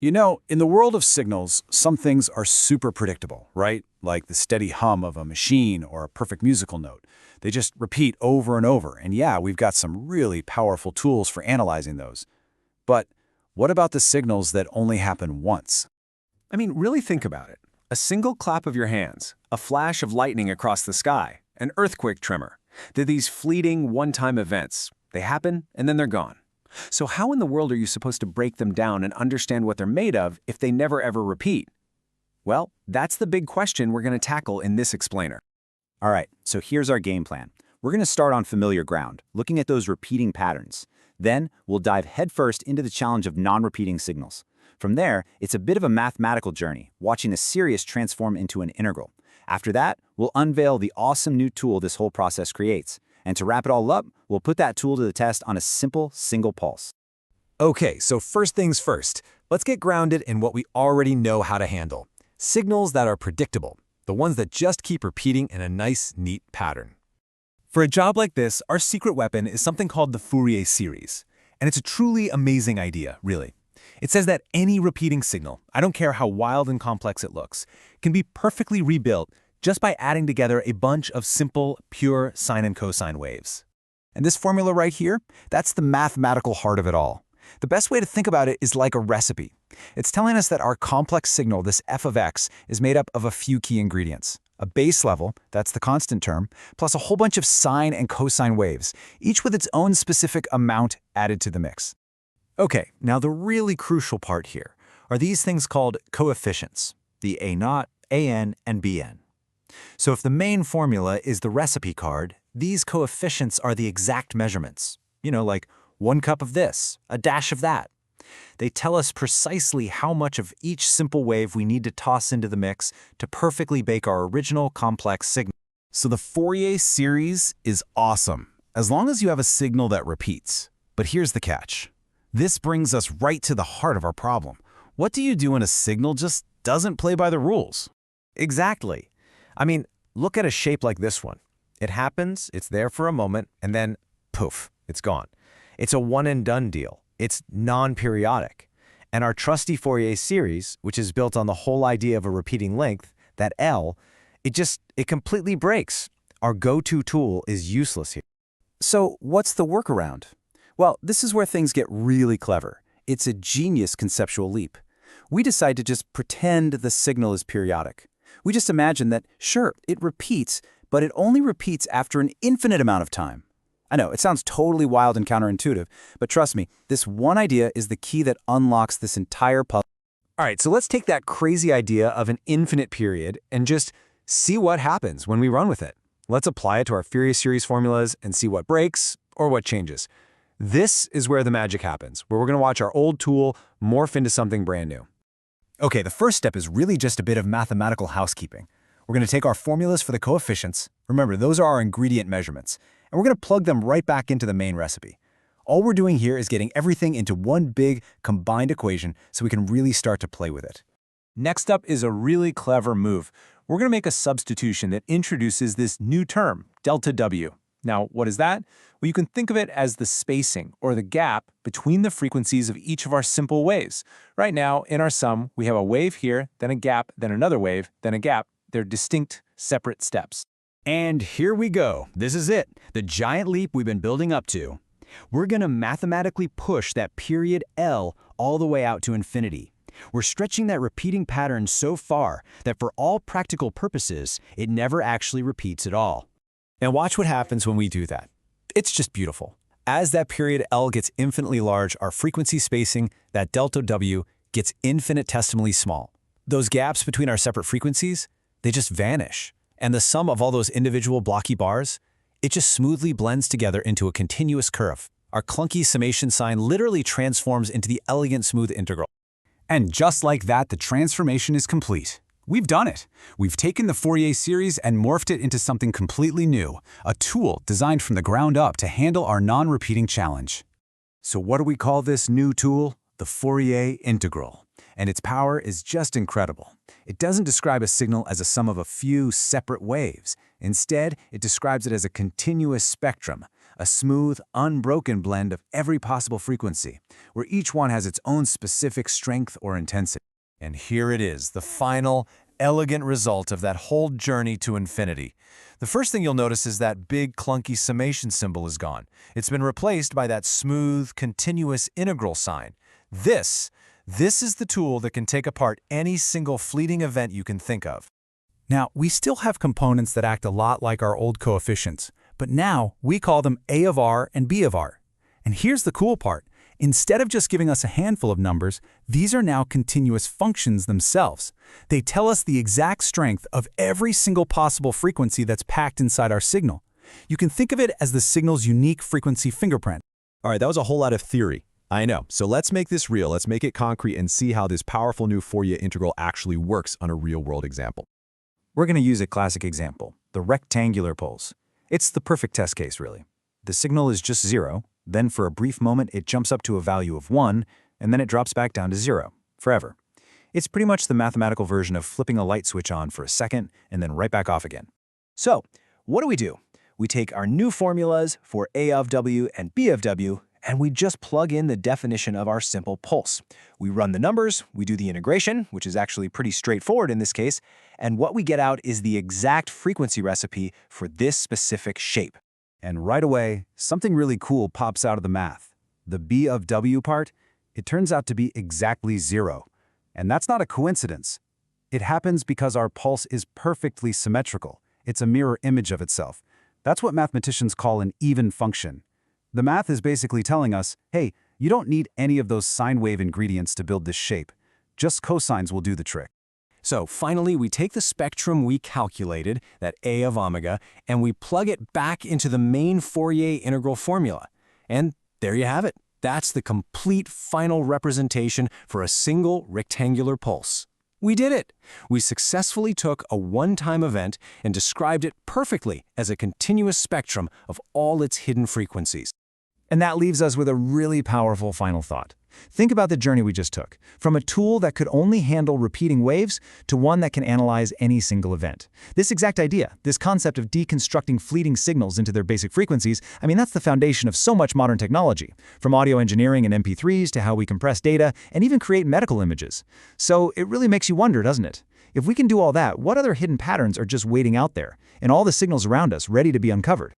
You know, in the world of signals, some things are super predictable, right? Like the steady hum of a machine or a perfect musical note. They just repeat over and over, and yeah, we've got some really powerful tools for analyzing those. But what about the signals that only happen once? I mean, really think about it. A single clap of your hands, a flash of lightning across the sky, an earthquake tremor. They're these fleeting, one-time events. They happen, and then they're gone. So how in the world are you supposed to break them down and understand what they're made of if they never ever repeat? Well, that's the big question we're going to tackle in this explainer. All right, so here's our game plan. We're going to start on familiar ground, looking at those repeating patterns. Then, we'll dive headfirst into the challenge of non-repeating signals. From there, it's a bit of a mathematical journey, watching a series transform into an integral. After that, we'll unveil the awesome new tool this whole process creates. And to wrap it all up, we'll put that tool to the test on a simple, single pulse. Okay, so first things first, let's get grounded in what we already know how to handle. Signals that are predictable, the ones that just keep repeating in a nice, neat pattern. For a job like this, our secret weapon is something called the Fourier Series. And it's a truly amazing idea, really. It says that any repeating signal, I don't care how wild and complex it looks, can be perfectly rebuilt just by adding together a bunch of simple, pure sine and cosine waves. And this formula right here, that's the mathematical heart of it all. The best way to think about it is like a recipe. It's telling us that our complex signal, this f of x, is made up of a few key ingredients. A base level, that's the constant term, plus a whole bunch of sine and cosine waves, each with its own specific amount added to the mix. Okay, now the really crucial part here are these things called coefficients, the a0, an, and bn. So if the main formula is the recipe card, these coefficients are the exact measurements. You know, like 1 cup of this, a dash of that. They tell us precisely how much of each simple wave we need to toss into the mix to perfectly bake our original complex signal. So the Fourier series is awesome, as long as you have a signal that repeats. But here's the catch. This brings us right to the heart of our problem. What do you do when a signal just doesn't play by the rules? Exactly. I mean, look at a shape like this one. It happens, it's there for a moment, and then poof, it's gone. It's a one-and-done deal. It's non-periodic. And our trusty Fourier series, which is built on the whole idea of a repeating length, that L, it completely breaks. Our go-to tool is useless here. So what's the workaround? Well, this is where things get really clever. It's a genius conceptual leap. We decide to just pretend the signal is periodic. We just imagine that, sure, it repeats, but it only repeats after an infinite amount of time. I know, it sounds totally wild and counterintuitive, but trust me, this one idea is the key that unlocks this entire puzzle. All right, so let's take that crazy idea of an infinite period and just see what happens when we run with it. Let's apply it to our Fourier series formulas and see what breaks or what changes. This is where the magic happens, where we're going to watch our old tool morph into something brand new. Okay, the first step is really just a bit of mathematical housekeeping. We're going to take our formulas for the coefficients. Remember, those are our ingredient measurements. And we're going to plug them right back into the main recipe. All we're doing here is getting everything into one big, combined equation so we can really start to play with it. Next up is a really clever move. We're going to make a substitution that introduces this new term, delta W. Now, what is that? Well, you can think of it as the spacing, or the gap, between the frequencies of each of our simple waves. Right now, in our sum, we have a wave here, then a gap, then another wave, then a gap. They're distinct, separate steps. And here we go. This is it, the giant leap we've been building up to. We're going to mathematically push that period L all the way out to infinity. We're stretching that repeating pattern so far that for all practical purposes, it never actually repeats at all. And watch what happens when we do that. It's just beautiful. As that period L gets infinitely large, our frequency spacing, that delta W, gets infinitesimally small. Those gaps between our separate frequencies, they just vanish. And the sum of all those individual blocky bars, it just smoothly blends together into a continuous curve. Our clunky summation sign literally transforms into the elegant smooth integral. And just like that, the transformation is complete. We've done it. We've taken the Fourier series and morphed it into something completely new, a tool designed from the ground up to handle our non-repeating challenge. So what do we call this new tool? The Fourier Integral. And its power is just incredible. It doesn't describe a signal as a sum of a few separate waves. Instead, it describes it as a continuous spectrum, a smooth, unbroken blend of every possible frequency, where each one has its own specific strength or intensity. And here it is, the final, elegant result of that whole journey to infinity. The first thing you'll notice is that big, clunky summation symbol is gone. It's been replaced by that smooth, continuous integral sign. This is the tool that can take apart any single fleeting event you can think of. Now, we still have components that act a lot like our old coefficients, but now we call them A of r and B of r. And here's the cool part. Instead of just giving us a handful of numbers, these are now continuous functions themselves. They tell us the exact strength of every single possible frequency that's packed inside our signal. You can think of it as the signal's unique frequency fingerprint. All right, that was a whole lot of theory. I know. So let's make this real. Let's make it concrete and see how this powerful new Fourier integral actually works on a real-world example. We're going to use a classic example, the rectangular pulse. It's the perfect test case, really. The signal is just 0, then for a brief moment it jumps up to a value of 1, and then it drops back down to 0, forever. It's pretty much the mathematical version of flipping a light switch on for a second and then right back off again. So, what do? We take our new formulas for A of W and B of W, and we just plug in the definition of our simple pulse. We run the numbers, we do the integration, which is actually pretty straightforward in this case, and what we get out is the exact frequency recipe for this specific shape. And right away, something really cool pops out of the math. The B of W part, it turns out to be exactly 0. And that's not a coincidence. It happens because our pulse is perfectly symmetrical. It's a mirror image of itself. That's what mathematicians call an even function. The math is basically telling us, hey, you don't need any of those sine wave ingredients to build this shape. Just cosines will do the trick. So finally, we take the spectrum we calculated, that A of omega, and we plug it back into the main Fourier integral formula. And there you have it. That's the complete final representation for a single rectangular pulse. We did it! We successfully took a one-time event and described it perfectly as a continuous spectrum of all its hidden frequencies. And that leaves us with a really powerful final thought. Think about the journey we just took, from a tool that could only handle repeating waves to one that can analyze any single event. This exact idea, this concept of deconstructing fleeting signals into their basic frequencies, that's the foundation of so much modern technology, from audio engineering and MP3s to how we compress data and even create medical images. So it really makes you wonder, doesn't it? If we can do all that, what other hidden patterns are just waiting out there, and all the signals around us ready to be uncovered?